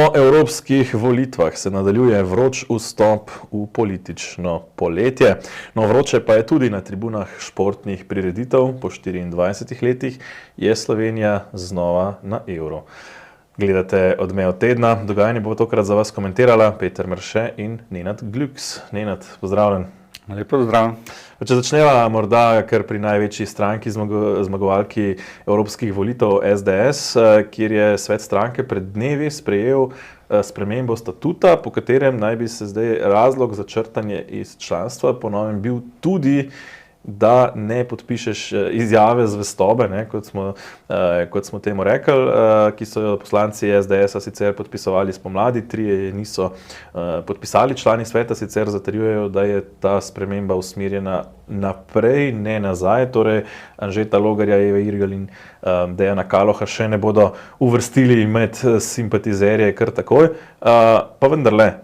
Po evropskih volitvah se nadaljuje vroč vstop v politično poletje. No, vroče pa je tudi na tribunah športnih prireditev. Po 24 letih je Slovenija znova na Euro. Gledate Odmev tedna. Dogajanje bo tokrat za vas komentirala Peter Mrše in Nenad Glüks. Nenad, pozdravljen. Lepo zdrav. Če začneva morda kar pri največji stranki zmagovalki evropskih volitev SDS, kjer je svet stranke pred dnevi sprejel spremembo statuta, po katerem naj bi se zdaj razlog za črtanje iz članstva po novem bil tudi, da ne podpišeš izjave zvestobe, kot smo temu rekli, ki so jo poslanci SDS-a sicer podpisovali spomladi, 3 niso podpisali. Člani sveta sicer zatrjujejo, da je ta sprememba usmerjena naprej, ne nazaj, torej Anžeta Logarja, Eve Irgl in Dejana Kaloha še ne bodo uvrstili med simpatizerje kar takoj. Pa vendarle,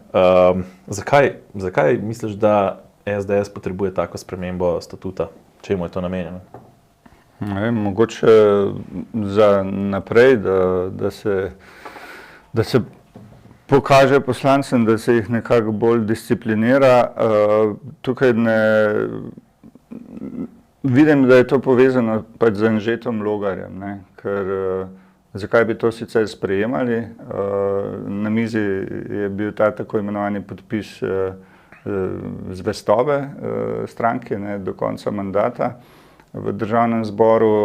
zakaj misliš, da SDS potrebuje tako spremembo statuta? Čemu je to namenjeno? Mogoče za naprej, da se pokaže poslancem, da se jih nekako bolj disciplinira. Tukaj vidim, da je to povezano pač z Anžetom Logarjem, ker zakaj bi to sicer sprejemali? Na mizi je bil ta tako imenovani podpis zvestobe stranke do konca mandata v državnem zboru,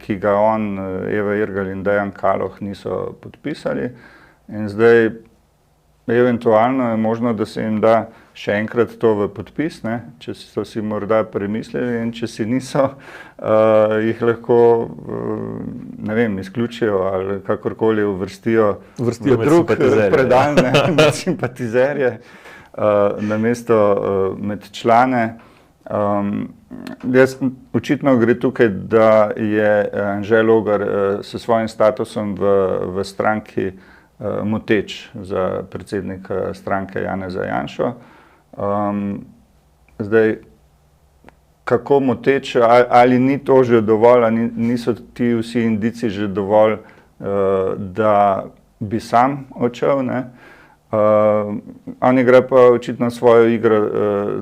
ki ga on, Eva Irgl in Dejan Kaloh niso podpisali. In zdaj eventualno je možno, da se jim da še enkrat to v podpis, če so si morda premislili, in če si niso, jih lahko, izključijo ali kakorkoli uvrstijo v drug predal, med simpatizerje, namesto med člane. Očitno gre tukaj, da je Anže Logar s svojim statusom v stranki moteč za predsednika stranke Janeza Janšo. Zdaj, kako moteč, ali ni to že dovolj, ali niso ti vsi indici že dovolj, da bi sam odšel, on igra pa očitno svojo igro,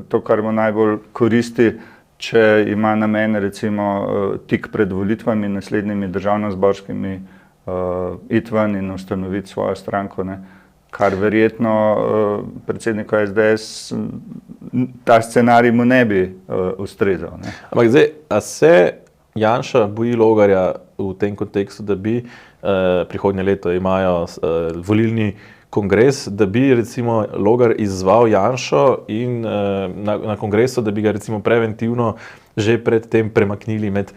to, kar mu najbolj koristi, če ima namen recimo tik pred volitvami, naslednjimi državnozborskimi, iti ven in ustanoviti svojo stranko, kar verjetno predsedniku SDS ta scenarij mu ne bi ustrezal. Ampak zdaj, a se Janša boji Logarja v tem kontekstu, da bi prihodnje leto imajo volilni kongres, da bi recimo Logar izzval Janšo in na kongresu, da bi ga recimo preventivno že predtem premaknili med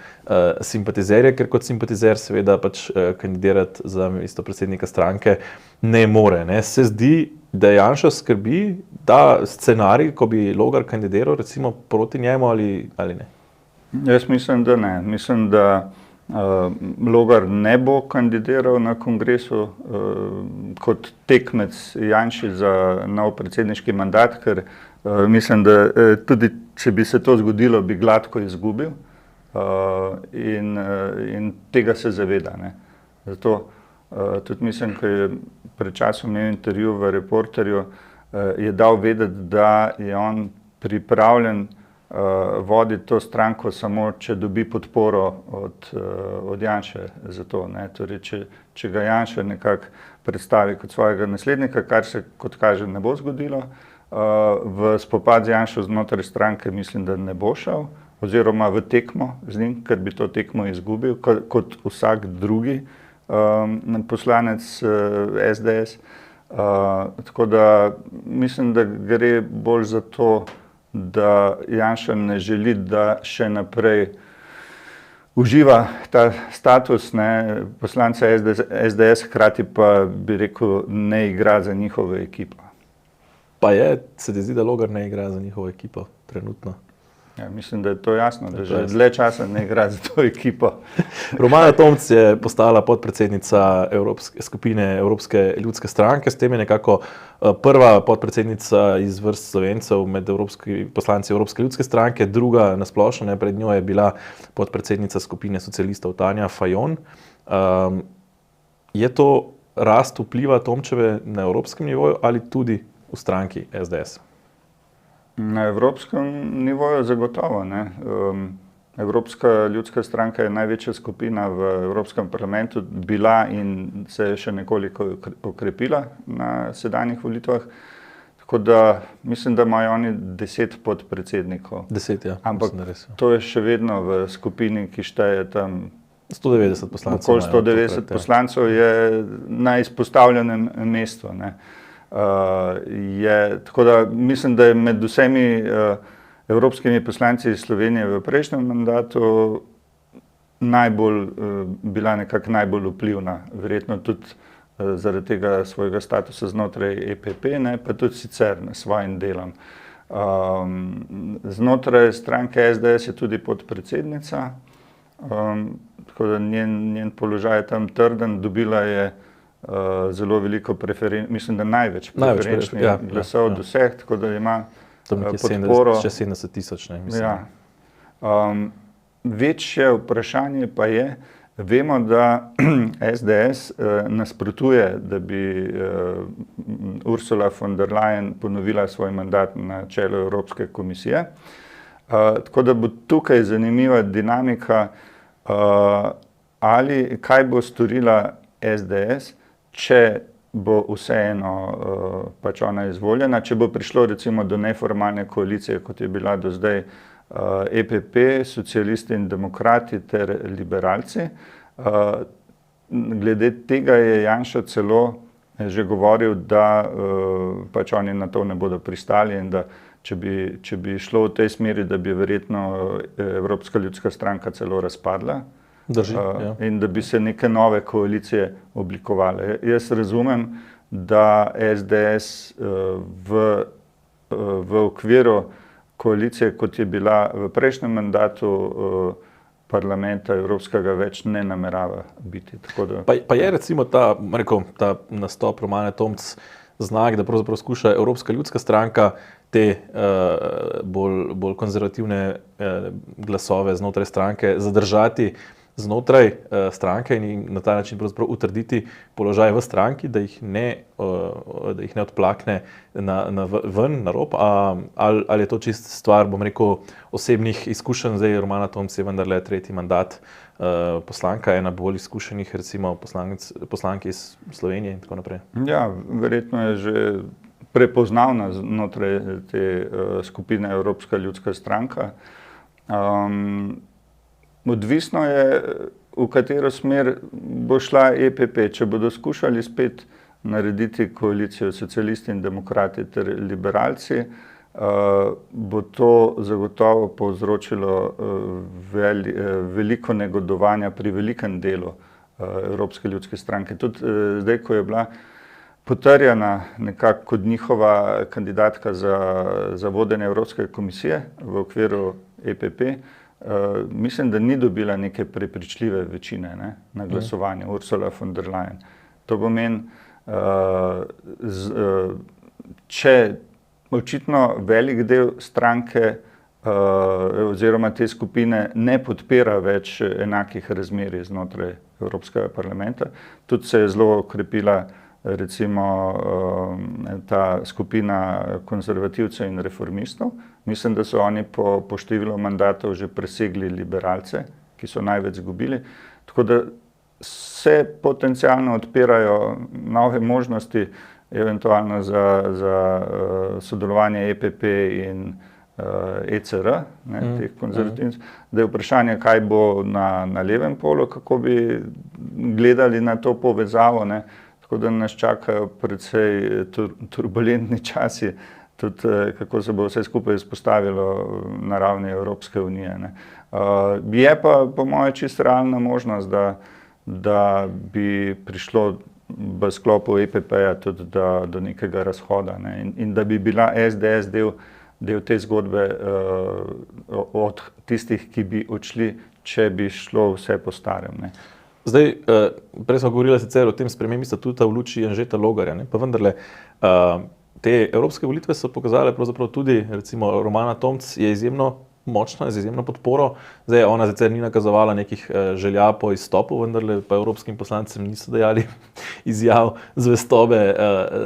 simpatizerje, ker kot simpatizer seveda pač kandidirati za mesto predsednika stranke ne more. Se zdi, da Janša skrbi ta scenarij, ko bi Logar kandidiral recimo proti njemu ali ne? Jaz mislim, da ne. Mislim, da Logar ne bo kandidiral na kongresu kot tekmec Janši za nov predsedniški mandat, ker mislim, da tudi če bi se to zgodilo, bi gladko izgubil, in tega se zaveda. Zato tudi mislim, ko je pred časom imel intervju v Reporterju, je dal vedeti, da je on pripravljen voditi to stranko samo, če dobi podporo od Janše za to. Torej, če ga Janša nekako predstavi kot svojega naslednika, kar se, kot kaže, ne bo zgodilo, v spopad z Janšo znotraj stranke mislim, da ne bo šel, oziroma v tekmo z njim, ker bi to tekmo izgubil, kot vsak drugi poslanec SDS. Tako da mislim, da gre bolj za to, da Janša ne želi, da še naprej uživa ta status poslanca SDS, hkrati pa bi rekel, ne igra za njihovo ekipo. Pa se ti zdi, da Logar ne igra za njihovo ekipo trenutno? Ja, mislim, da je to jasno, da že dlje časa ne igra za to ekipo. Romana Tomc je postala podpredsednica skupine Evropske ljudske stranke, s tem je nekako prva podpredsednica iz vrst Slovencev med poslanci Evropske ljudske stranke, druga na splošno, pred njo je bila podpredsednica skupine socialistov Tanja Fajon. Je to rast vpliva Tomčeve na evropskem nivoju ali tudi v stranki SDS? Na evropskem nivoju zagotovo, ne. Evropska ljudska stranka je največja skupina v Evropskem parlamentu bila in se je še nekoliko okrepila na sedanjih volitvah. Tako da mislim, da imajo oni 10 podpredsednikov. 10, ja. Ampak mislim, da res, ja. to je še vedno v skupini, ki šteje tam 190 poslancev. okoli 190 poslancev je na izpostavljenem mestu, ne. Tako da mislim, da je med vsemi evropskimi poslanci iz Slovenije v prejšnjem mandatu bila nekako najbolj vplivna, verjetno tudi zaradi tega svojega statusa znotraj EPP, ne, pa tudi sicer s svojim delom. Znotraj stranke SDS je tudi podpredsednica, tako da njen položaj je tam trden, dobila je zelo veliko mislim, da največ preferenčnih glasov od vseh, tako da ima podporo. Še 70 tisoč, ne, mislim. Ja. Večje vprašanje pa je, vemo, da SDS nasprotuje, da bi Ursula von der Leyen ponovila svoj mandat na čelu Evropske komisije. Tako da bo tukaj zanimiva dinamika, ali kaj bo storila SDS, če bo vseeno pač ona izvoljena, če bo prišlo recimo do neformalne koalicije, kot je bila do zdaj EPP, socialisti in demokrati ter liberalci. Glede tega je Janša celo že govoril, da pač oni na to ne bodo pristali in da če bi šlo v tej smeri, da bi verjetno Evropska ljudska stranka celo razpadla. Drži, ja. In da bi se neke nove koalicije oblikovale. Jaz razumem, da SDS v okviru koalicije, kot je bila v prejšnjem mandatu parlamenta Evropskega, več ne namerava biti. Pa je recimo ta nastop Romane Tomc znak, da pravzaprav skuša Evropska ljudska stranka te bolj konzervativne glasove znotraj stranke zadržati znotraj stranke in na ta način pravzaprav utrditi položaj v stranki, da jih ne odplakne ven, na rob, ali je to čist stvar, bom rekel, osebnih izkušenj. Zdaj Romana Tomc je vendarle tretji mandat poslanka, ena bolj izkušenih recimo poslanki iz Slovenije in tako naprej. Ja, verjetno je že prepoznavna znotraj te skupine Evropska ljudska stranka. Odvisno je, v katero smer bo šla EPP. Če bodo skušali spet narediti koalicijo socialisti in demokrati ter liberalci, bo to zagotovo povzročilo veliko negodovanja pri velikem delu Evropske ljudske stranke. Tudi zdaj, ko je bila potrjena nekako kot njihova kandidatka za vodenje Evropske komisije v okviru EPP, mislim, da ni dobila neke prepričljive večine, ne, na glasovanju Ursula von der Leyen. To pomeni, če očitno velik del stranke oziroma te skupine ne podpira več enakih razmerij znotraj Evropskega parlamenta, tudi se je zelo okrepila recimo ta skupina konzervativcev in reformistov. Mislim, da so oni po številu mandatov že presegli liberalce, ki so največ izgubili. Tako da se potencialno odpirajo nove možnosti eventualno za sodelovanje EPP in ECR, ne, teh konzervativcev. Da je vprašanje, kaj bo na levem polu, kako bi gledali na to povezavo, ne. Tako da nas čakajo precej turbulentni časi, tudi kako se bo vse skupaj izpostavilo na ravni Evropske unije, ne. Je pa po moje čisto realna možnost, da bi prišlo v sklopu EPP-ja tudi do nekega razhoda, ne. In da bi bila SDS del te zgodbe od tistih, ki bi odšli, če bi šlo vse po starem, ne. Zdaj, prej smo govorili sicer o tem spremembi statuta v luči Anžeta Logarja, ne, pa vendarle te evropske volitve so pokazale pravzaprav tudi, recimo Romana Tomc je izjemno močna, z izjemno podporo. Zdaj, ona sicer ni nakazovala nekih želja po izstopu, vendarle pa evropskim poslancem niso dajali izjav zvestobe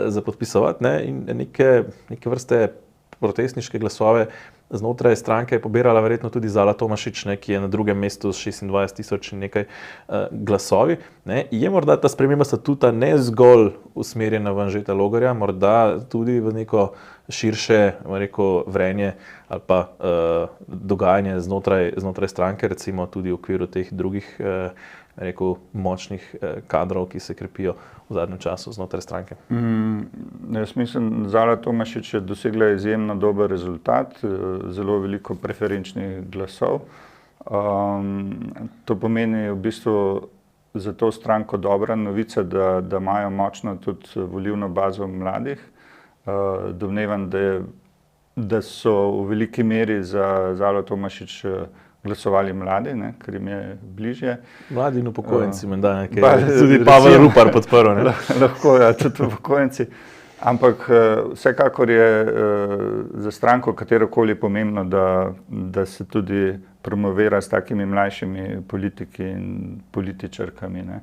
za podpisovati, ne? In neke vrste protestniške glasove znotraj stranke je pobirala verjetno tudi Zala Tomašič, ne, ki je na drugem mestu s 26,000 in nekaj glasovi. Ne. Je morda ta sprememba statuta ne zgolj usmerjena v Anžeta Logarja, morda tudi v neko širše, rekel, vrenje ali pa dogajanje znotraj stranke, recimo tudi v okviru teh drugih rekel, močnih kadrov, ki se krepijo v zadnjem času znotraj stranke. Jaz mislim, Zala Tomašič je dosegla izjemno dober rezultat, zelo veliko preferenčnih glasov. To pomeni v bistvu za to stranko dobra novica, da imajo močno tudi volilno bazo mladih. Domnevam, da so v veliki meri za Zalo Tomašič glasovali mladi, ne, ker jim je bližje. Mladi in upokojenci, menda, tudi Pavel Rupar podprl. Lahko, ja, tudi upokojenci. Ampak vsekakor je za stranko katerokoli pomembno, da se tudi promovira s takimi mlajšimi politiki in političarkami. Ne.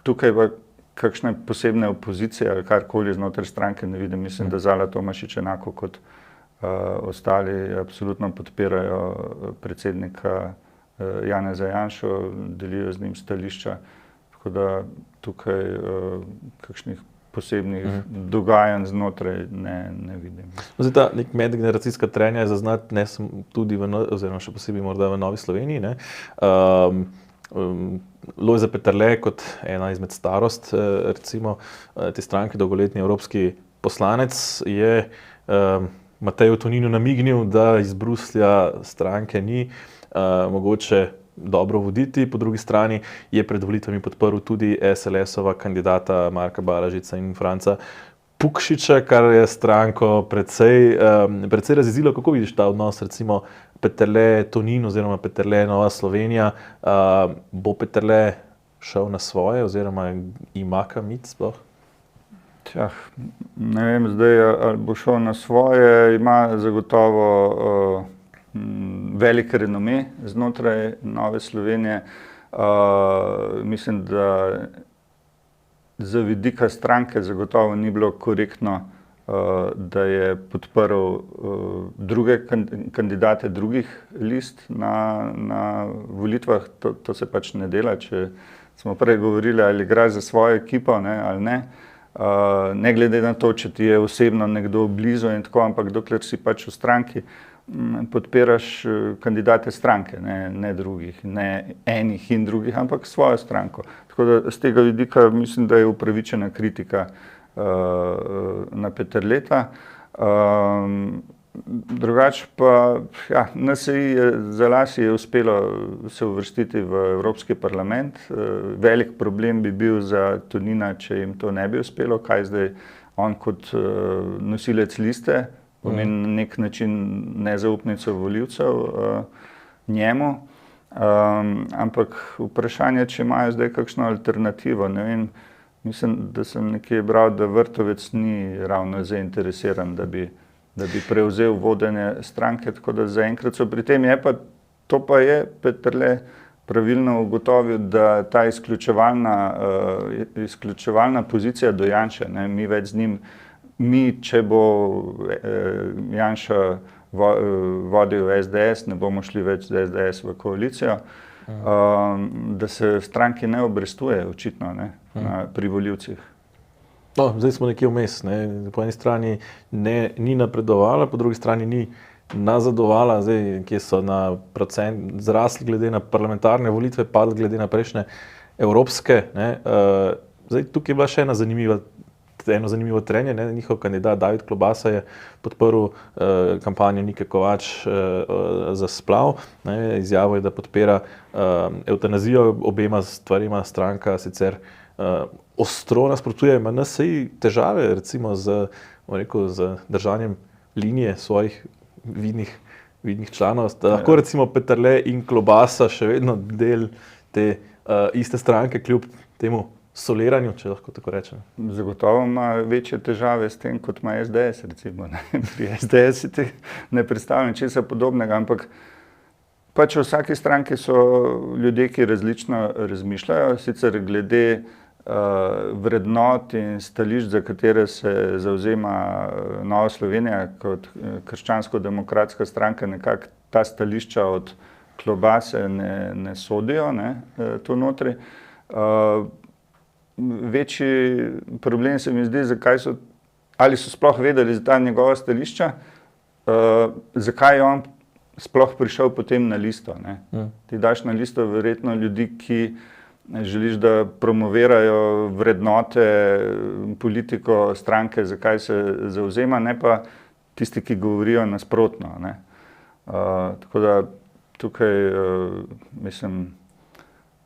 Tukaj pa kakšne posebne opozicije ali karkoli znotraj stranke ne vidim. Mislim, da Zala Tomašič enako kot ostali absolutno podpirajo predsednika Janeza Janšo, delijo z njim stališča, tako da tukaj kakšnih posebnih dogajanj znotraj ne vidim. Zdaj, ta nek medgeneracijska trenja je zaznati ne tudi oziroma še posebej morda v Novi Sloveniji, ne. Lojze Peterle kot ena izmed starost, recimo te stranke, dolgoletni evropski poslanec, je Mateju Toninu namignil, da iz Bruslja stranke ni mogoče dobro voditi. Po drugi strani je pred volitvami podprl tudi SLS-ova kandidata Marka Balažica in Franca Pukšiča, kar je stranko precej razjezilo. Kako vidiš ta odnos, recimo Peterle Tonin oziroma Peterle Nova Slovenija? Bo Peterle šel na svoje oziroma ima kam iti sploh? Ne vem zdaj, ali bo šel na svoje, ima zagotovo velik renome znotraj Nove Slovenije. Mislim, da z vidika stranke zagotovo ni bilo korektno, da je podprl druge kandidate drugih list na volitvah. To se pač ne dela, če smo prej govorili, ali igraš za svojo ekipo, ne, ali ne. Ne glede na to, če ti je osebno nekdo blizu in tako, ampak dokler si pač v stranki, podpiraš kandidate stranke, ne drugih, ne enih in drugih, ampak svojo stranko. Tako da z tega vidika mislim, da je upravičena kritika na Peterleta. Drugače pa, ja, NSi za las je uspelo se uvrstiti v Evropski parlament. Velik problem bi bil za Tonina, če jim to ne bi uspelo, kaj zdaj on kot nosilec liste pomeni na nek način nezaupnico volivcev njemu. Ampak vprašanje, če imajo zdaj kakšno alternativo, ne vem, mislim, da sem nekje bral, da Vrtovec ni ravno zainteresiran, da bi prevzel vodenje stranke, tako da zaenkrat so pri tem. To pa je Peterle pravilno ugotovil, da ta izključevalna pozicija do Janše, ne, mi več z njim, če bo Janša vodil SDS, ne bomo šli več z SDS v koalicijo, da se stranki ne obrestuje očitno, ne, pri volivcih. No, zdaj smo nekje vmes, ne. Po eni strani ni napredovala, po drugi strani ni nazadovala, zdaj, kje so na procent zrasli glede na parlamentarne volitve, padli glede na prejšnje evropske, ne. Zdaj, tukaj je bila še eno zanimivo trenje, ne. Njihov kandidat David Klobasa je podprl kampanjo Nike Kovač za splav, ne. Izjavil je, da podpira evtanazijo, obema stvarima stranka sicer ostro nasprotuje. Ima NSi težave recimo z držanjem linije svojih vidnih članov? Lahko recimo Peterle in Klobasa še vedno del te iste stranke, kljub temu soliranju, če lahko tako rečem? Zagotovo ima večje težave s tem, kot ima SDS, recimo. Ne? Pri SDS ne predstavljam česa podobnega, ampak pač v vsaki stranki so ljudje, ki različno razmišljajo, sicer glede vrednot in stališč, za katere se zavzema Nova Slovenija kot krščansko-demokratska stranka, nekako ta stališča od klobase ne sodijo, ne, tu notri. Večji problem se mi zdi, ali so sploh vedeli za ta njegova stališča, zakaj je on sploh prišel potem na listo. Ne. Ti daš na listo verjetno ljudi, ki želiš, da promovirajo vrednote, politiko stranke, zakaj se zavzema, ne pa tisti, ki govorijo nasprotno. Ne. Tako da tukaj, mislim,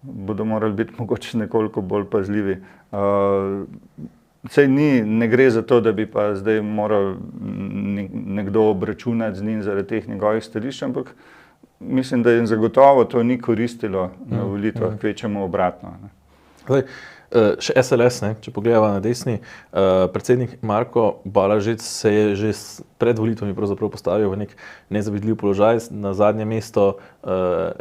bodo morali biti mogoče nekoliko bolj pazljivi. Saj ne gre za to, da bi pa zdaj moral nekdo obračunati z njim zaradi teh njegovih stališč, ampak mislim, da jim zagotovo to ni koristilo na volitvah, kvečjemu obratno. Ne. Zdaj, še SLS, ne, če pogledava na desni, predsednik Marko Balažič se je že pred volitvami pravzaprav postavil v nek nezavidljiv položaj. Na zadnje mesto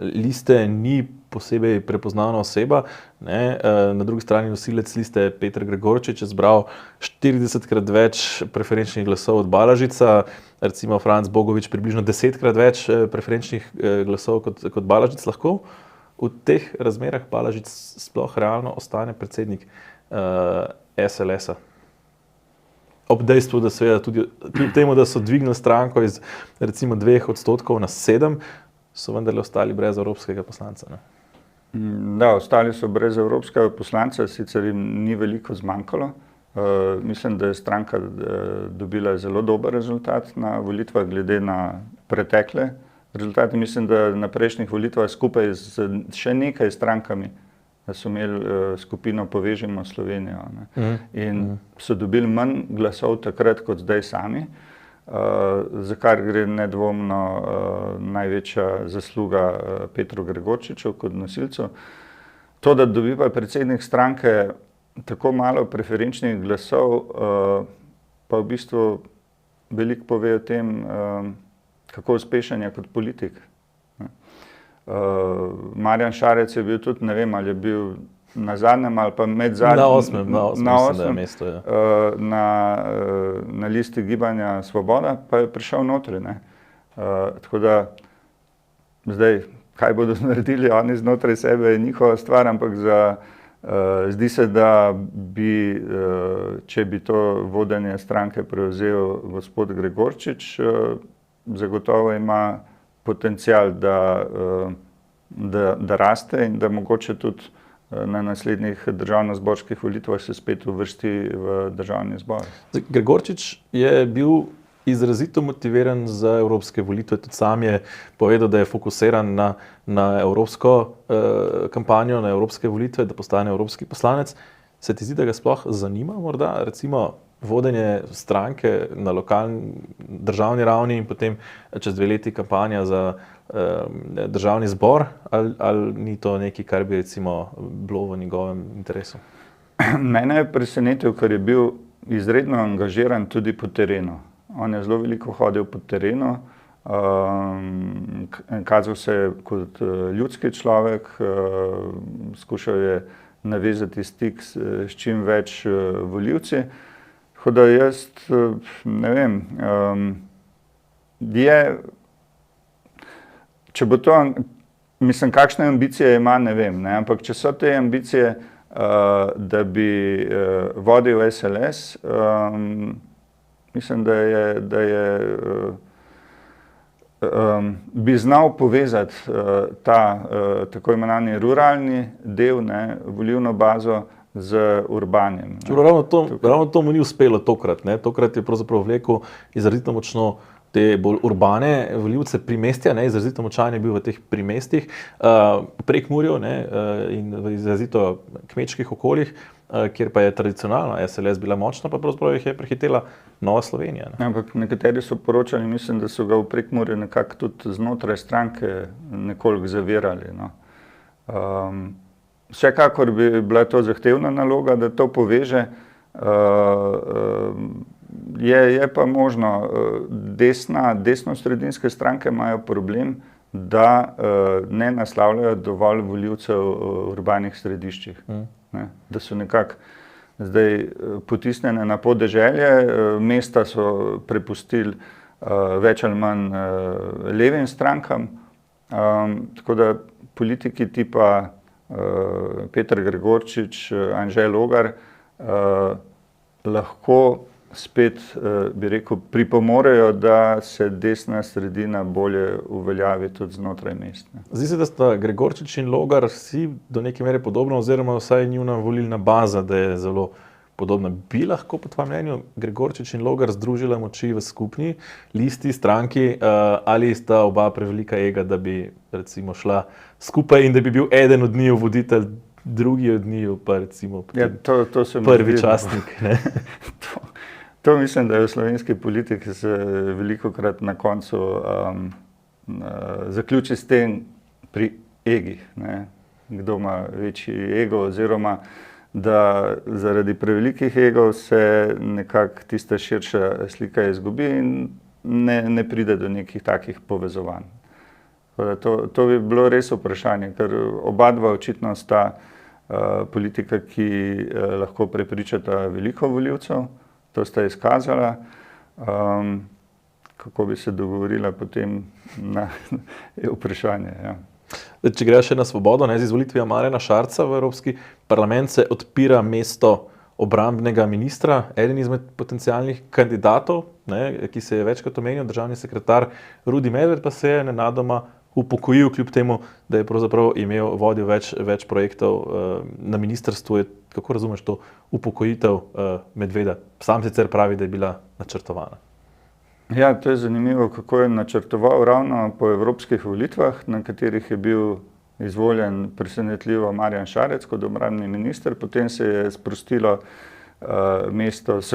liste ni posebej prepoznavna oseba, ne. Na drugi strani nosilec liste Peter Gregorčič je zbral 40-krat več preferenčnih glasov od Balažica, recimo Franc Bogovič približno 10-krat več preferenčnih glasov kot Balažic. Lahko v teh razmerah Balažič sploh realno ostane predsednik SLS-a? Ob dejstvu, da seveda tudi kljub temu, da so dvignili stranko iz recimo 2% na 7%, so vendarle ostali brez evropskega poslanca. Ne? Da, ostali so brez evropskega poslanca, sicer jim ni veliko zmanjkalo. Mislim, da je stranka dobila zelo dober rezultat na volitvah glede na pretekle rezultate. Mislim, da na prejšnjih volitvah skupaj z še nekaj strankami so imeli skupino Povežimo Slovenijo. Ne. In so dobili manj glasov takrat kot zdaj sami, za kar gre nedvomno največja zasluga Petru Gregorčiču kot nosilcu. To, da dobi pa predsednik stranke tako malo preferenčnih glasov, pa v bistvu veliko pove o tem, kako uspešen je kot politik. Marjan Šarec je bil tudi, ne vem, ali je bil na zadnjem ali pa med zadnjem. Na osmem mestu, ja. Na listi Gibanja Svoboda pa je prišel notri. Ne. Tako da zdaj, kaj bodo naredili oni znotraj sebe, je njihova stvar, ampak zdi se, da bi, če bi to vodenje stranke prevzel gospod Gregorčič, zagotovo ima potencial, da raste in da mogoče tudi na naslednjih državnozborskih volitvah se spet uvrsti v državni zbor. Gregorčič je bil izrazito motiviran za evropske volitve, tudi sam je povedal, da je fokusiran na evropsko kampanjo, na evropske volitve, da postane evropski poslanec. Se ti zdi, da ga sploh zanima morda recimo vodenje stranke na lokalni državni ravni in potem čez 2 leti kampanja za državni zbor, ali ni to nekaj, kar bi recimo bilo v njegovem interesu? Mene je presenetil, ker je bil izredno angažiran tudi po terenu. On je zelo veliko hodil po terenu, kazal se je kot ljudski človek, skušal je navezati stik s čim več volivci. Tako da jaz, ne vem, če bo to, mislim, kakšne ambicije ima, ne vem, ne, ampak če so te ambicije, da bi vodil SLS, mislim, bi znal povezati ta tako imenovani ruralni del, ne, volilno bazo z urbanim. Ravno to mu ni uspelo tokrat. Ne. Tokrat je pravzaprav vlekel izrazito močno te bolj urbane volivce primestja, ne, izrazito močan je bil v teh primestjih, Prekmurju, ne, in v izrazito kmečkih okoljih, kjer pa je tradicionalno SLS bila močna, pa pravzaprav jih je prehitela Nova Slovenija. Ne. Ampak nekateri so poročali, mislim, da so ga v Prekmurju nekako tudi znotraj stranke nekoliko zavirali. No. Vsekakor bi bila to zahtevna naloga, da to poveže. Je pa možno, desno-sredinske stranke imajo problem, da ne naslavljajo dovolj volivcev v urbanih središčih. Ne? Da so nekako zdaj potisnjene na podeželje, mesta so prepustili več ali manj levim strankam, tako da politiki tipa Peter Gregorčič, Anže Logar lahko spet, bi rekel, pripomorejo, da se desna sredina bolje uveljavi tudi znotraj mest. Zdi se, da sta Gregorčič in Logar vsi do neke mere podobno, oziroma vsaj njuna volilna baza, da je zelo podobna. Bi lahko po tvojem mnenju Gregorčič in Logar združila moči v skupni listi, stranki, ali sta oba prevelika ega, da bi recimo šla skupaj in da bi bil eden od njiju voditelj, drugi od njiju pa recimo prvi častnik. To mislim, da je v slovenski politiki se velikokrat na koncu zaključi s tem pri egih. Ne? Kdo ima večji ego, oziroma da zaradi prevelikih egov se nekako tista širša slika izgubi in ne pride do nekih takih povezovanj. To bi bilo res vprašanje, ker oba dva očitno sta politika, ki lahko prepričata veliko volivcev. To sta izkazala. Kako bi se dogovorila potem, je vprašanje. Ja. Če greš še na Svobodo, z izvolitvijo Marjana Šarca v Evropski parlament se odpira mesto obrambnega ministra, eden izmed potencialnih kandidatov, ki se je večkrat omenil, državni sekretar Rudi Medved, pa se je nenadoma upokojil, kljub temu, da je pravzaprav vodil več projektov na ministrstvu. Kako razumeš to upokojitev Medveda? Sam sicer pravi, da je bila načrtovana. Ja, to je zanimivo, kako je načrtoval ravno po evropskih volitvah, na katerih je bil izvoljen presenetljivo Marjan Šarec kot obrambni minister. Potem se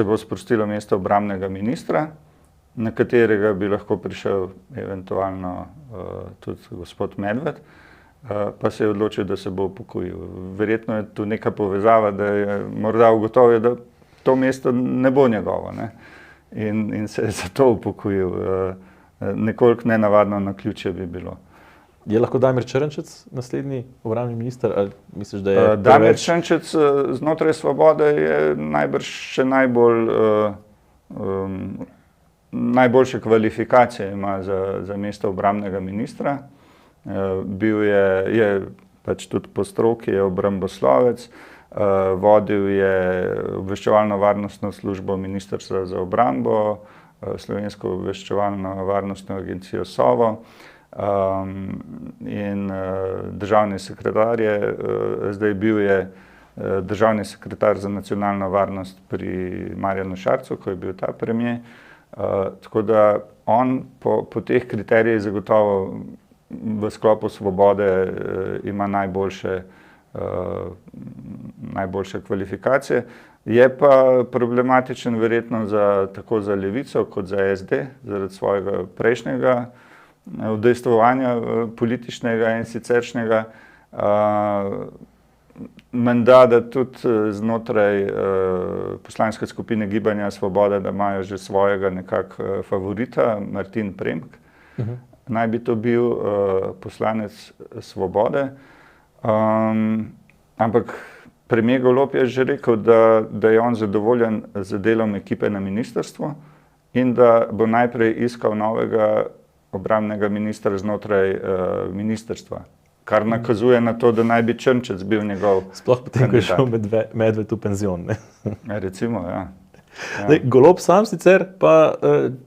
bo sprostilo mesto obrambnega ministra, na katerega bi lahko prišel eventualno tudi gospod Medved, pa se je odločil, da se bo upokojil. Verjetno je tu neka povezava, da je morda ugotovil, da to mesto ne bo njegovo, ne? In se je zato upokojil. Nekoliko nenavadno naključje bi bilo. Je lahko Damir Črnčec naslednji obrambni minister? Ali misliš, da je Damir Črnčec znotraj Svobode je najbrž še najboljše kvalifikacije ima za mesto obrambnega ministra. Bil je pač tudi po stroki, je obramboslovec, vodil je obveščevalno-varnostno službo Ministrstva za obrambo, Slovensko obveščevalno-varnostno agencijo SOVO in državni sekretar je, zdaj bil je državni sekretar za nacionalno varnost pri Marjanu Šarcu, ko je bil ta premier. Tako da on po teh kriterijih zagotovo v sklopu Svobode ima najboljše kvalifikacije. Je pa problematičen verjetno tako za Levico kot za SD, zaradi svojega prejšnjega udejstvovanja političnega in siceršnjega. Menda, da tudi znotraj poslanske skupine Gibanja Svoboda, da imajo že svojega nekako favorita, Martin Premk. Naj bi to bil poslanec Svobode. Ampak premier Golob je že rekel, da je on zadovoljen z delom ekipe na ministrstvu in da bo najprej iskal novega obrambnega ministra znotraj ministrstva. Kar nakazuje na to, da naj bi Črnčec bil njegov kandidat. Sploh potem, ko je šel Medved v penzion. Recimo, ja. Golob sam sicer pa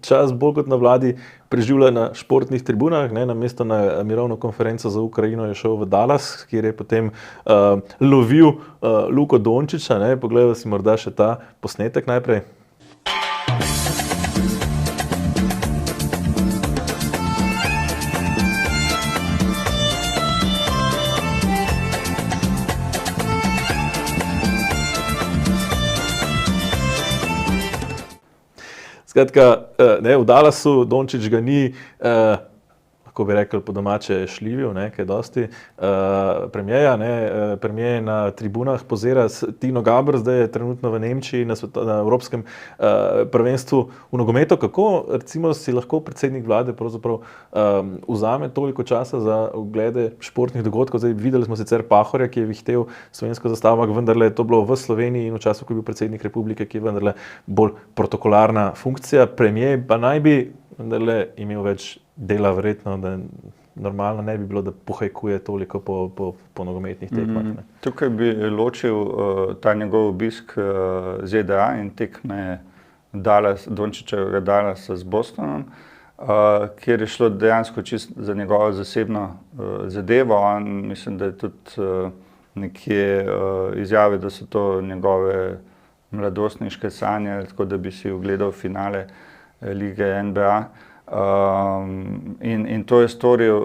čas bolj kot na vladi preživlja na športnih tribunah, namesto na mirovno konferenco za Ukrajino je šel v Dallas, kjer je potem lovil Luko Dončiča. Pogledal si morda še ta posnetek najprej. Skratka, v Dallasu Dončić ga ni, kako bi rekel po domače, šljivil, ne, kaj dosti, premijeja, ne, premijer na tribunah pozira s Tino Gaber, zdaj je trenutno v Nemčiji na evropskem prvenstvu v nogometu. Kako recimo si lahko predsednik vlade pravzaprav vzame toliko časa za oglede športnih dogodkov? Zdaj videli smo sicer Pahorja, ki je vihtel slovensko zastavo, ampak vendarle je to bilo v Sloveniji in v času, ko je bil predsednik republike, ki je vendarle bolj protokolarna funkcija. Premijer pa naj bi vendarle imel več dela, verjetno, da normalno ne bi bilo, da pohajkuje toliko po nogometnih tekmah. Ne. Tukaj bi ločil ta njegov obisk ZDA in tekme Dončićevega Dallasa z Bostonom, kjer je šlo dejansko čisto za njegovo zasebno zadevo. On mislim, da je tudi nekje izjavil, da so to njegove mladostniške sanje, tako da bi si ogledal finale lige NBA. In to je storil,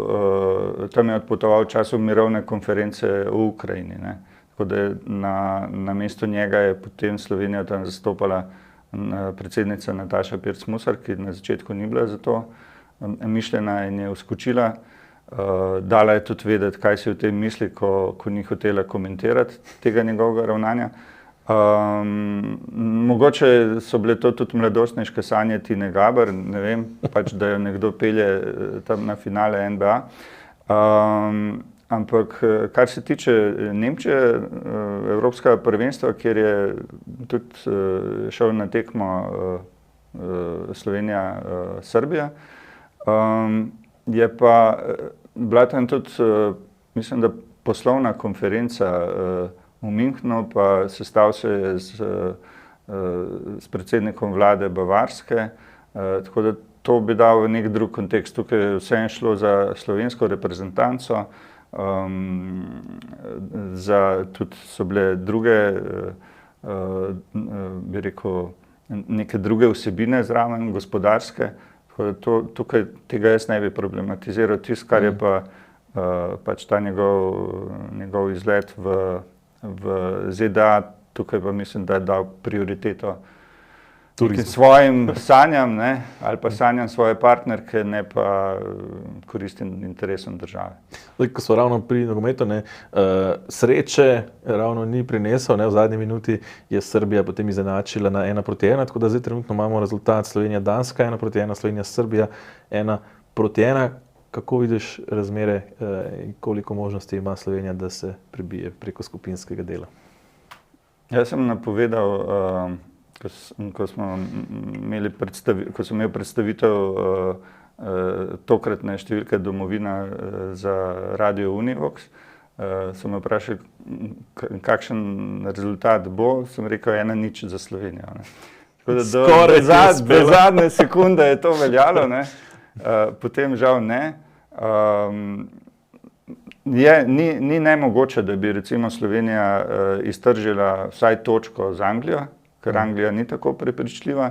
tam je odpotoval v času mirovne konference v Ukrajini. Ne. Tako da je na mesto njega je potem Slovenijo tam zastopala predsednica Nataša Pirc Musar, ki na začetku ni bila za to mišljena in je uskočila. Dala je tudi vedeti, kaj si v tem misli, ko ni hotela komentirati tega njegovega ravnanja. Mogoče so bile to tudi mladostniške sanje Tine Gaber, ne vem, pač da jo nekdo pelje tam na finale NBA. Ampak kar se tiče Nemčije, Evropskega prvenstva, kjer je tudi šel na tekmo Slovenija-Srbija, je pa bila tam tudi, mislim, da poslovna konferenca v Münchnu, pa sestal se je s predsednikom vlade Bavarske, tako da to bi dal v nek drug kontekst. Tukaj je vseeno šlo za slovensko reprezentanco, tudi so bile druge, bi rekel, neke druge vsebine zraven, gospodarske, tako da tukaj tega jaz ne bi problematiziral. Tisto, kar je pa pač ta njegov izlet v ZDA, tukaj pa mislim, da je dal prioriteto svojim sanjam, ne, ali pa sanjam svoje partnerke, ne pa koristim interesom države. Zdaj, ko smo ravno pri nogometu, sreče ravno ni prinesel, ne, v zadnji minuti je Srbija potem izenačila na 1-1, tako da zdaj trenutno imamo rezultat Slovenija-Danska 1-1, Slovenija-Srbija 1-1. Kako vidiš razmere in koliko možnosti ima Slovenija, da se prebije preko skupinskega dela? Jaz sem napovedal, ko sem imel predstavitev tokratne številke Domovina za Radio Univox, sem me vprašal, kakšen rezultat bo, sem rekel 1-0 za Slovenijo. Tako da do zadnje sekunde je to veljalo, ne. Potem žal ne. Ni nemogoče, da bi recimo Slovenija iztržila vsaj točko z Anglijo, ker Anglija ni tako prepričljiva,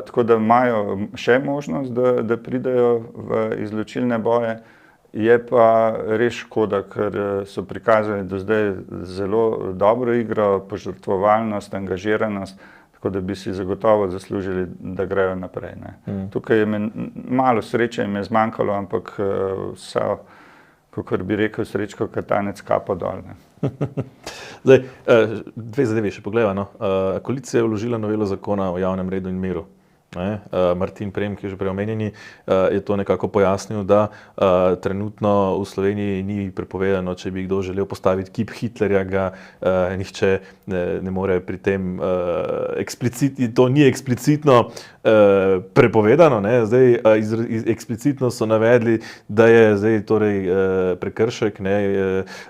tako da imajo še možnost, da pridejo v izločilne boje. Je pa res škoda, ker so prikazali do zdaj zelo dobro igro, požrtvovalnost, angažiranost, tako da bi si zagotovo zaslužili, da grejo naprej. Tukaj je malo sreče jim je zmanjkalo, ampak vse, kakor bi rekel Srečko Katanec, kapo dol. Zdaj, dve zadevi še pogledamo. Koalicija je vložila novelo zakona o javnem redu in miru. Martin Prem, ki je že prej omenjeni, je to nekako pojasnil, da trenutno v Sloveniji ni prepovedano, če bi kdo želel postaviti kip Hitlerja, ga nihče ne more pri tem to ni eksplicitno prepovedano. Zdaj, eksplicitno so navedli, da je zdaj torej prekršek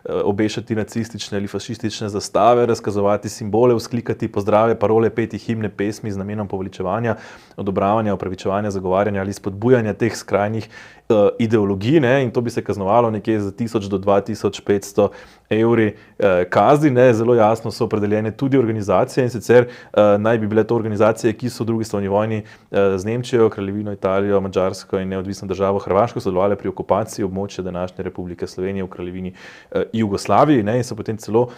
obešati nacistične ali fašistične zastave, razkazovati simbole, vzklikati pozdrave, parole, peti himne, pesmi z namenom poveličevanja, odobravanja, opravičevanja, zagovarjanja ali spodbujanja teh skrajnih ideologij, in to bi se kaznovalo nekje za 1000 do 2500 evri kazni. Zelo jasno so opredeljene tudi organizacije, in sicer naj bi bile to organizacije, ki so v drugi svetovni vojni z Nemčijo, Kraljevino Italijo, Madžarsko in neodvisno državo Hrvaško sodelovale pri okupaciji območja današnje Republike Slovenije v Kraljevini Jugoslaviji, in so potem celo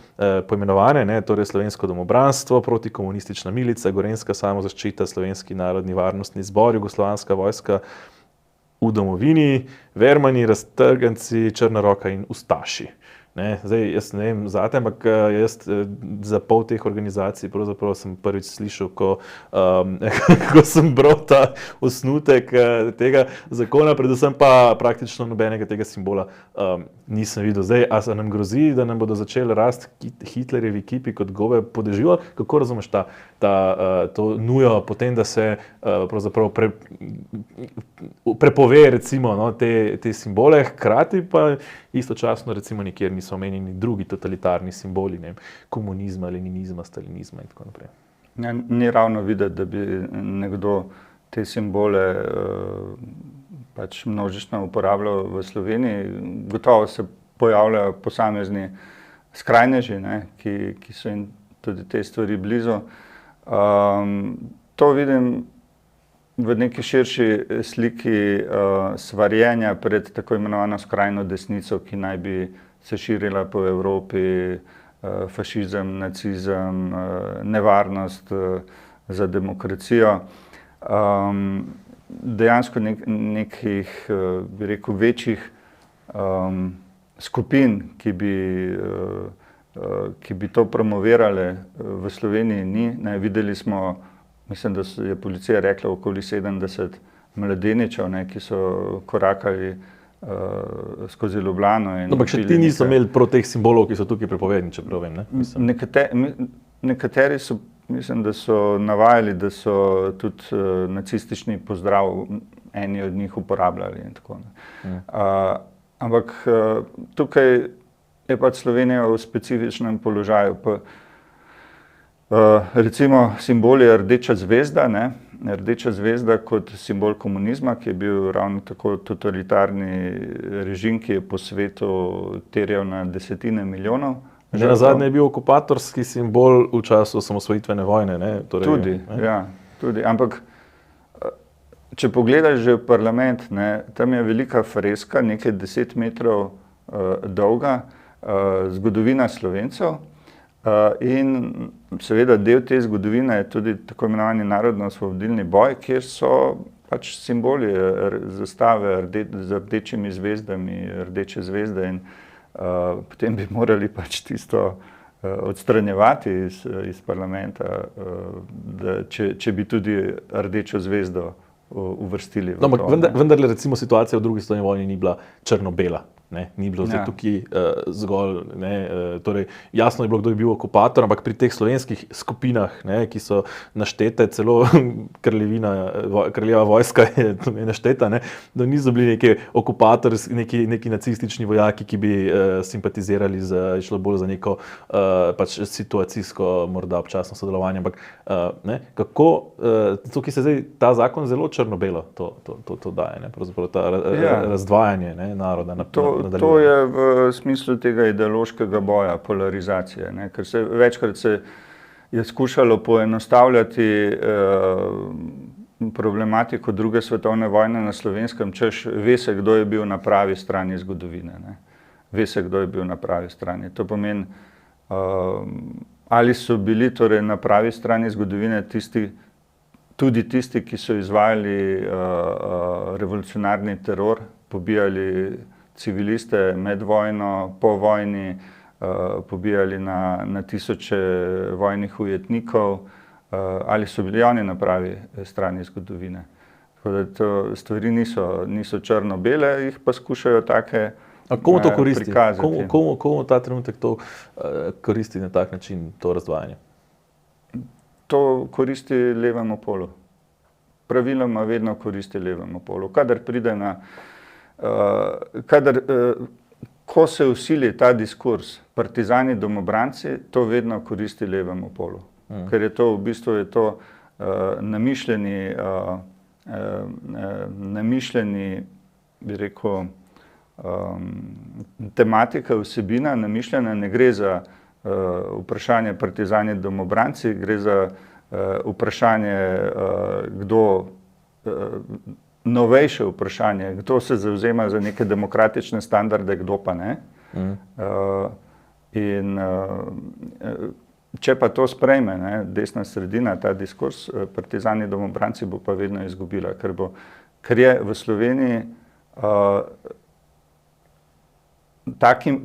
poimenovane, torej Slovensko domobranstvo, protikomunistična milica, Gorenjska samozaščita, Slovenski narodni varnostni zbor, Jugoslovanska vojska, v domovini, vermani, raztrganci, črna roka in ustaši. Ne, zdaj, jaz ne vem zate, ampak jaz za pol teh organizacij pravzaprav sem prvič slišal, ko sem bral ta osnutek tega zakona, predvsem pa praktično nobenega tega simbola nisem videl. Zdaj, a se nam grozi, da nam bodo začeli rasti Hitlerjevi kipi kot gobe po dežju? Kako razumeš to nujo potem, da se pravzaprav prepove recimo te simbole, hkrati pa istočasno recimo nikjer niso omenjeni drugi totalitarni simboli, ne vem, komunizma, leninizma, stalinizma in tako naprej. Ja, ni ravno videti, da bi nekdo te simbole pač množično uporabljal v Sloveniji. Gotovo se pojavljajo posamezni skrajneži, ne, ki so jim tudi te stvari blizu. To vidim v neki širši sliki svarjenja pred tako imenovano skrajno desnico, ki naj bi se širila po Evropi, fašizem, nacizem, nevarnost za demokracijo. Dejansko nekih, bi rekel, večjih skupin, ki bi to promovirale v Sloveniji ni. Ne, videli smo, mislim, da je policija rekla okoli 70 mladeničev, ne, ki so korakali skozi Ljubljano. Ampak še ti niso imeli prav teh simbolov, ki so tukaj prepovedani, čeprav vem, ne? Nekateri so, mislim, da so navajali, da so tudi nacistični pozdrav eni od njih uporabljali in tako naprej. Ampak tukaj je pač Slovenija v specifičnem položaju. Recimo simbol je rdeča zvezda, ne? Rdeča zvezda kot simbol komunizma, ki je bil ravno tako totalitarni režim, ki je po svetu terjal na desetine milijonov. Nenazadnje je bil okupatorski simbol v času osamosvojitvene vojne, ne? Torej, tudi, ja, tudi. Ampak če pogledaš že v parlament, ne, tam je velika freska, nekaj 10 metrov dolga, zgodovina Slovencev. In seveda del te zgodovine je tudi tako imenovani narodno-osvobodilni boj, kjer so pač simboli zastave z rdečimi zvezdami, rdeče zvezde in potem bi morali pač tisto odstranjevati iz parlamenta, če bi tudi rdečo zvezdo uvrstili. No, ampak vendarle recimo situacija v drugi svetovni vojni ni bila črno-bela. Ne, ni bilo zdaj tukaj zgolj, ne, torej jasno je bilo, kdo je bil okupator, ampak pri teh slovenskih skupinah, ne, ki so naštete, celo kraljeva vojska je našteta, ne, da niso bili neki okupator, neki nacistični vojaki, ki bi simpatizirali, šlo bolj za neko pač situacijsko, morda občasno sodelovanje, ampak ne, kako, tukaj se zdaj ta zakon zelo črno-belo to daje, ne, pravzaprav ta razdvajanje, ne, naroda na To je v smislu tega ideološkega boja, polarizacije, ne? Ker večkrat se je skušalo poenostavljati problematiko druge svetovne vojne na Slovenskem, češ ve se, kdo je bil na pravi strani zgodovine. Ne? Ve se, kdo je bil na pravi strani. To pomeni, ali so bili torej na pravi strani zgodovine tudi tisti, ki so izvajali revolucionarni teror, pobijali civiliste med vojno, po vojni, pobijali na tisoče vojnih ujetnikov, ali so bili oni na pravi strani zgodovine. Tako da to stvari niso črno-bele, jih pa skušajo take A komu to koristi? prikazati. Komu ta trenutek to koristi na tak način, to razdvajanje? To koristi levemu polu. Praviloma vedno koristi levemu polu. Kadar pride ko se usili ta diskurs partizani, domobranci, to vedno koristi levemu polu. Ker je to v bistvu namišljeni, bi rekel, tematika, vsebina namišljena, ne gre za vprašanje partizani, domobranci, gre za vprašanje, novejše vprašanje, kdo se zavzema za neke demokratične standarde, kdo pa ne. In če pa to sprejme, ne, desna sredina, ta diskurs, partizani, domobranci bo pa vedno izgubila, ker je v Sloveniji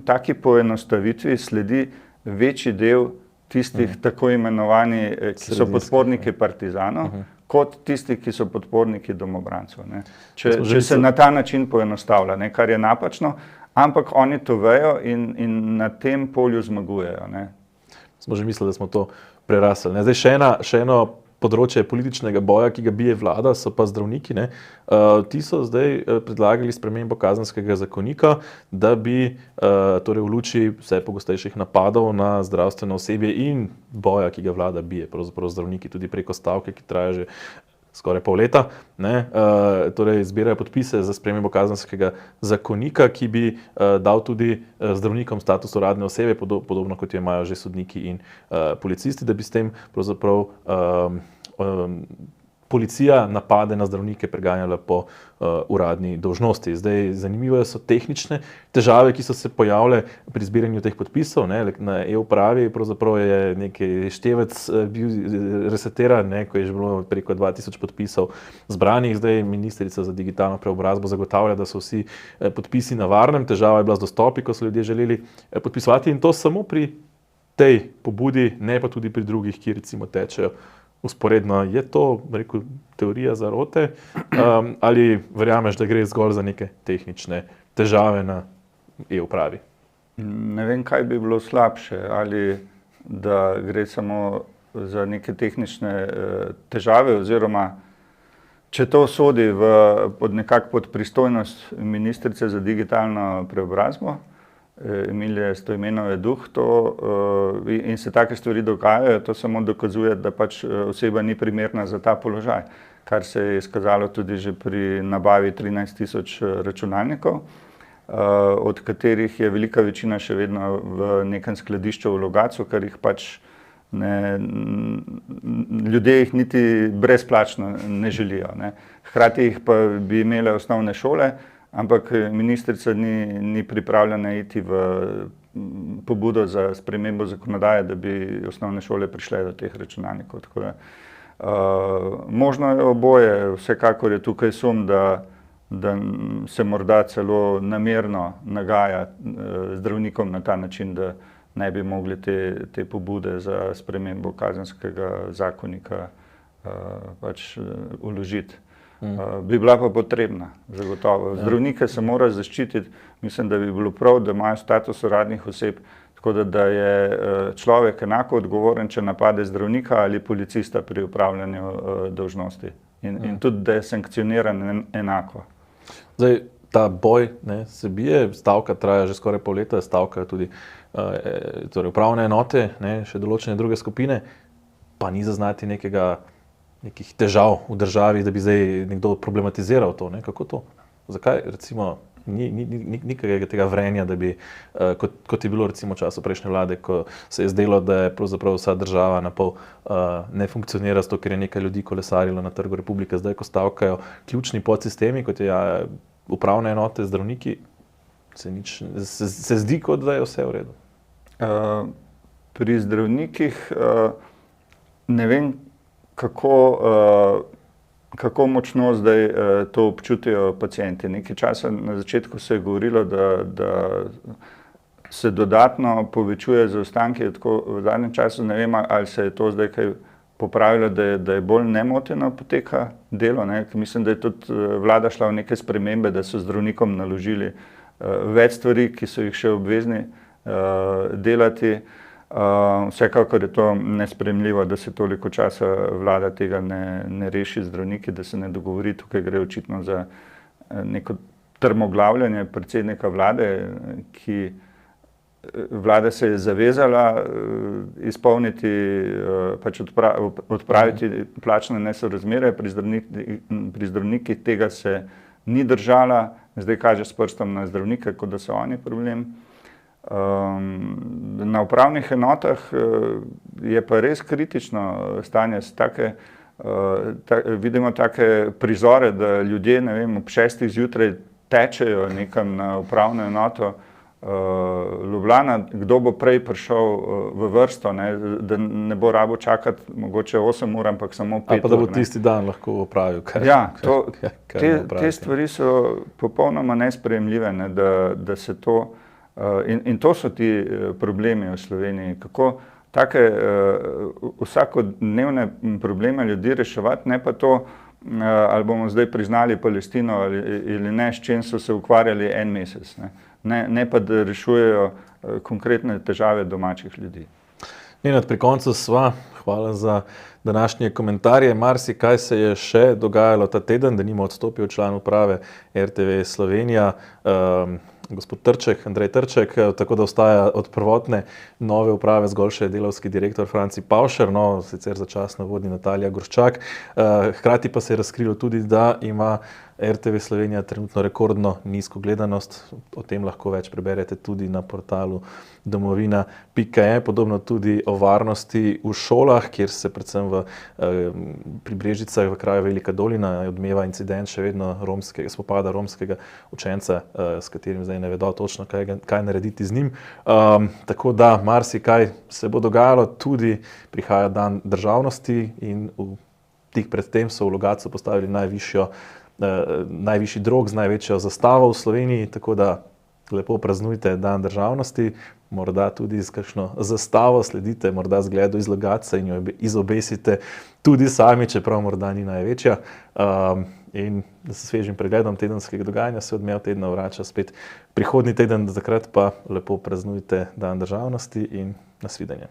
taki poenostavitvi sledi večji del tistih tako imenovanih, ki so podporniki partizanov, kot tisti, ki so podporniki domobrancev. Ne. Če se na ta način poenostavlja, ne, kar je napačno, ampak oni to vejo in na tem polju zmagujejo. Ne. Smo že mislili, da smo to prerasli. Ne. Zdaj še eno področje političnega boja, ki ga bije vlada, so pa zdravniki. Ne. Ti so zdaj predlagali spremembo kazenskega zakonika, da bi torej v luči vse pogostejših napadov na zdravstveno osebje in boja, ki ga vlada bije, pravzaprav zdravniki tudi preko stavke, ki traja že skoraj pol leta, ne, torej zbirajo podpise za spremembo kazenskega zakonika, ki bi dal tudi zdravnikom status uradne osebe, podobno kot jo imajo že sodniki in policisti, da bi s tem pravzaprav policija napade na zdravnike preganjala po uradni dolžnosti. Zdaj, zanimive so tehnične težave, ki so se pojavile pri zbiranju teh podpisov. Ne. Na e-upravi pravzaprav je neki števec bil resetiran, ne, ko je že bilo preko 2000 podpisov zbranih. Zdaj ministrica za digitalno preobrazbo zagotavlja, da so vsi podpisi na varnem. Težava je bila z dostopi, ko so ljudje želeli podpisovati, in to samo pri tej pobudi, ne pa tudi pri drugih, ki recimo tečejo usporedno. Je to, rekel, teorija zarote, ali verjameš, da gre zgolj za neke tehnične težave na e-upravi? Ne vem, kaj bi bilo slabše, ali da gre samo za neke tehnične težave, oziroma če to sodi nekako pod pristojnost ministrice za digitalno preobrazbo, Emilije Stojmenove Duh, in se take stvari dogajajo, to samo dokazuje, da pač oseba ni primerna za ta položaj, kar se je izkazalo tudi že pri nabavi 13 000 računalnikov, od katerih je velika večina še vedno v nekem skladišču v Logatcu, ker jih pač ljudje jih niti brezplačno ne želijo. Ne. Hkrati jih pa bi imele osnovne šole, ampak ministrica ni pripravljena iti v pobudo za spremembo zakonodaje, da bi osnovne šole prišle do teh računalnikov. Tako da, možno je oboje, vsekakor je tukaj sum, da se morda celo namerno nagaja zdravnikom na ta način, da ne bi mogli te pobude za spremembo kazenskega zakonika pač vložiti. Bi bila pa potrebna, zagotovo. Zdravnike se mora zaščititi, mislim, da bi bilo prav, da imajo status uradnih oseb, tako da je človek enako odgovoren, če napade zdravnika ali policista pri upravljanju dolžnosti. In tudi, da je sankcioniran enako. Zdaj, ta boj, ne, se bije, stavka traja že skoraj pol leta, stavkajo tudi torej upravne enote, ne, še določene druge skupine, pa ni zaznati nekih težav v državi, da bi zdaj nekdo problematiziral to, ne? Kako to? Zakaj recimo ni tega vrenja, da bi, kot je bilo recimo v času prejšnje vlade, ko se je zdelo, da je pravzaprav vsa država napol ne funkcionira, zato ker je nekaj ljudi kolesarilo na Trgu Republike, zdaj ko stavkajo ključni podsistemi, kot je upravne enote, zdravniki, se zdi, kot da je vse v redu. Pri zdravnikih ne vem, kako močno zdaj to občutijo pacienti. Nekaj časa na začetku se je govorilo, da se dodatno povečuje zaostanki, tako v zadnjem času ne vem, ali se je to zdaj kaj popravilo, da je bolj nemoteno poteka delo, ne? Mislim, da je tudi vlada šla v neke spremembe, da so zdravnikom naložili več stvari, ki so jih še obvezni delati. Vsekakor je to nesprejemljivo, da se toliko časa vlada tega ne reši z zdravniki, da se ne dogovori. Tukaj gre očitno za neko trmoglavljanje predsednika vlade, ki vlada se je zavezala izpolniti, pač odpraviti plačne nesorazmerje pri zdravnikih, tega se ni držala, zdaj kaže s prstom na zdravnike, kot da so oni problem. Na upravnih enotah je pa res kritično stanje, vidimo take prizore, da ljudje, ne vem, ob 6 zjutraj tečejo nekam na upravno enoto, Ljubljana, kdo bo prej prišel v vrsto, ne, da ne bo rabo čakati mogoče 8 ur, ampak samo 5 ur. Ali pa da bo tisti dan lahko opravil. Te stvari so popolnoma nesprejemljive, ne, da se to, in to so ti problemi v Sloveniji, kako take vsakodnevne probleme ljudi reševati, ne pa to, ali bomo zdaj priznali Palestino ali ne, s čim so se ukvarjali en mesec. Ne pa, da rešujejo konkretne težave domačih ljudi. Nenad, pri koncu sva. Hvala za današnje komentarje. Marsikaj se je še dogajalo ta teden, da nima odstopil član uprave RTV Slovenija, gospod Trček, Andrej Trček, tako da ostaja od prvotne nove uprave zgolj še delavski direktor Franci Pavšer, sicer začasno vodi Natalija Gorščak. Hkrati pa se je razkrilo tudi, da ima RTV Slovenija trenutno rekordno nizko gledanost. O tem lahko več preberete tudi na portalu domovina.je. Podobno tudi o varnosti v šolah, kjer se predvsem pri Brežicah v kraju Velika Dolina odmeva incident še vedno spopada romskega učenca, s katerim zdaj ne vedo točno, kaj narediti z njim. Tako da marsikaj se bo dogajalo, tudi prihaja dan državnosti in tik pred tem so v Logatcu postavili najvišji drog z največjo zastavo v Sloveniji, tako da lepo praznujte dan državnosti, morda tudi z kakšno zastavo, sledite morda zgledu iz Logatca in jo izobesite tudi sami, čeprav morda ni največja. In s svežim pregledom tedenskega dogajanja se Odmev tedna vrača spet prihodnji teden, takrat pa lepo praznujte dan državnosti in nasvidenje.